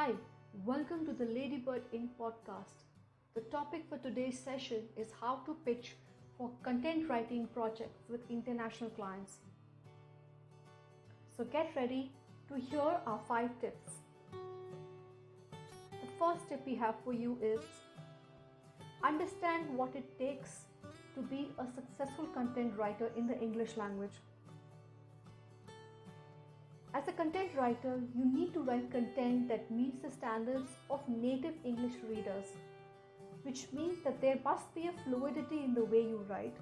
Hi, welcome to the Ladybird Inc. podcast. The topic for today's session is how to pitch for content writing projects with international clients. So get ready to hear our 5 tips. The first tip we have for you is understand what it takes to be a successful content writer in the English language. As a content writer, you need to write content that meets the standards of native English readers, which means that there must be a fluidity in the way you write.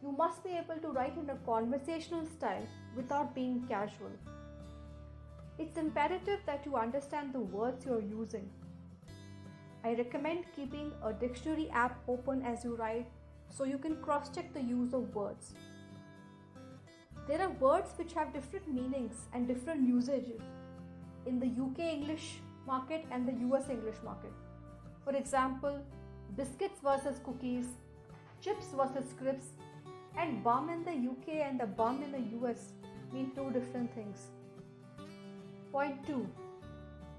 You must be able to write in a conversational style without being casual. It's imperative that you understand the words you're using. I recommend keeping a dictionary app open as you write so you can cross-check the use of words. There are words which have different meanings and different usages in the UK English market and the US English market. For example, biscuits versus cookies, chips versus crisps, and bum in the UK and the bum in the US mean two different things. Point 2.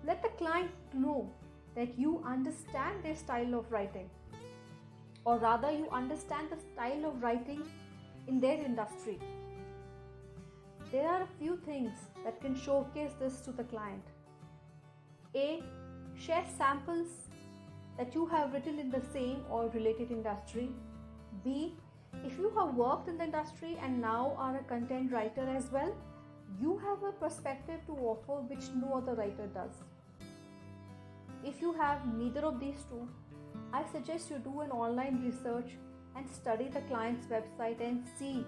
Let the client know that you understand their style of writing, or rather you understand the style of writing in their industry. There are a few things that can showcase this to the client. A. Share samples that you have written in the same or related industry. B. If you have worked in the industry and now are a content writer as well, you have a perspective to offer which no other writer does. If you have neither of these two, I suggest you do an online research and study the client's website and see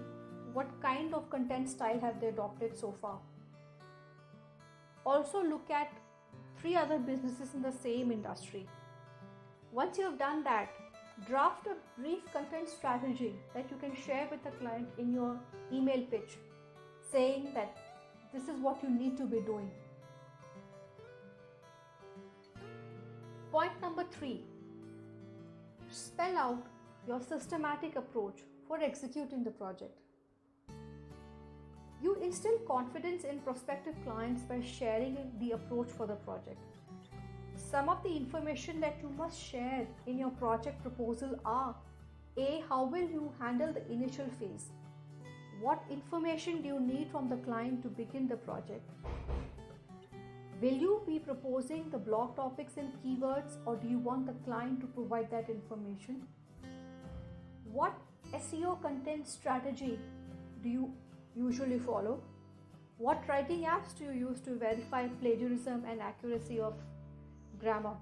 what kind of content style have they adopted so far. Also look at 3 other businesses in the same industry. Once you have done that, draft a brief content strategy that you can share with the client in your email pitch, saying that this is what you need to be doing. Point number 3. Spell out your systematic approach for executing the project. You instill confidence in prospective clients by sharing the approach for the project. Some of the information that you must share in your project proposal are: A. How will you handle the initial phase? What information do you need from the client to begin the project? Will you be proposing the blog topics and keywords, or do you want the client to provide that information? What SEO content strategy do you usually follow? What writing apps do you use to verify plagiarism and accuracy of grammar?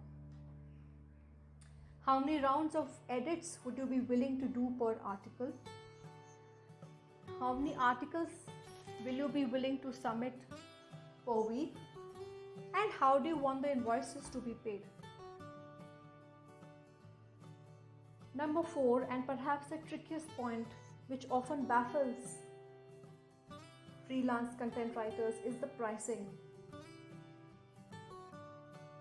How many rounds of edits would you be willing to do per article? How many articles will you be willing to submit per week? And how do you want the invoices to be paid? Number 4, and perhaps the trickiest point, which often baffles freelance content writers, is the pricing.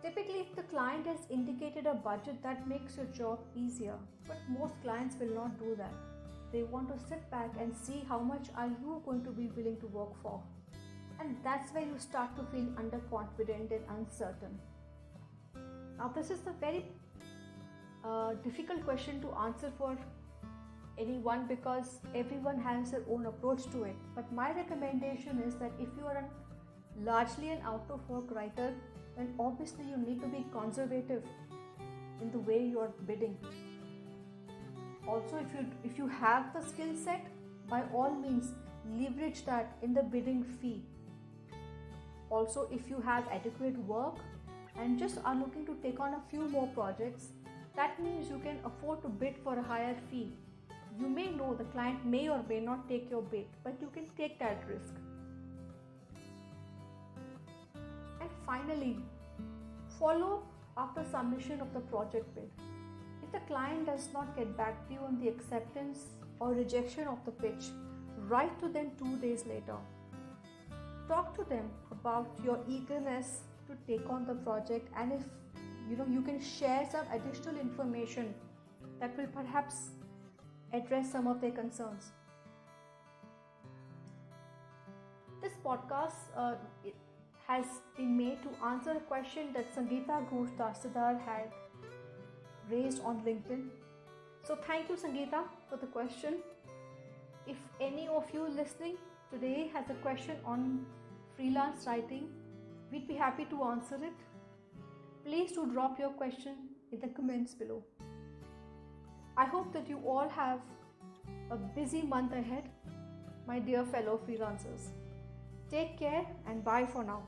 Typically, if the client has indicated a budget, that makes your job easier, but most clients will not do that. They want to sit back and see how much are you going to be willing to work for. And that's where you start to feel underconfident and uncertain. Now, this is a very difficult question to answer for anyone because everyone has their own approach to it. But my recommendation is that if you are largely an out of work writer, then obviously you need to be conservative in the way you are bidding. Also, if you have the skill set, by all means leverage that in the bidding fee. Also, if you have adequate work and just are looking to take on a few more projects, that means you can afford to bid for a higher fee. You may know the client may or may not take your bid, but you can take that risk. And finally, follow up after submission of the project bid. If the client does not get back to you on the acceptance or rejection of the pitch, write to them 2 days later. Talk to them about your eagerness to take on the project, and if you can share some additional information that will perhaps address some of their concerns. This podcast has been made to answer a question that Sangeeta Ghosh Darsadar had raised on LinkedIn. So thank you, Sangeeta, for the question. If any of you listening today has a question on freelance writing, we'd be happy to answer it. Please do drop your question in the comments below. I hope that you all have a busy month ahead, my dear fellow freelancers. Take care and bye for now.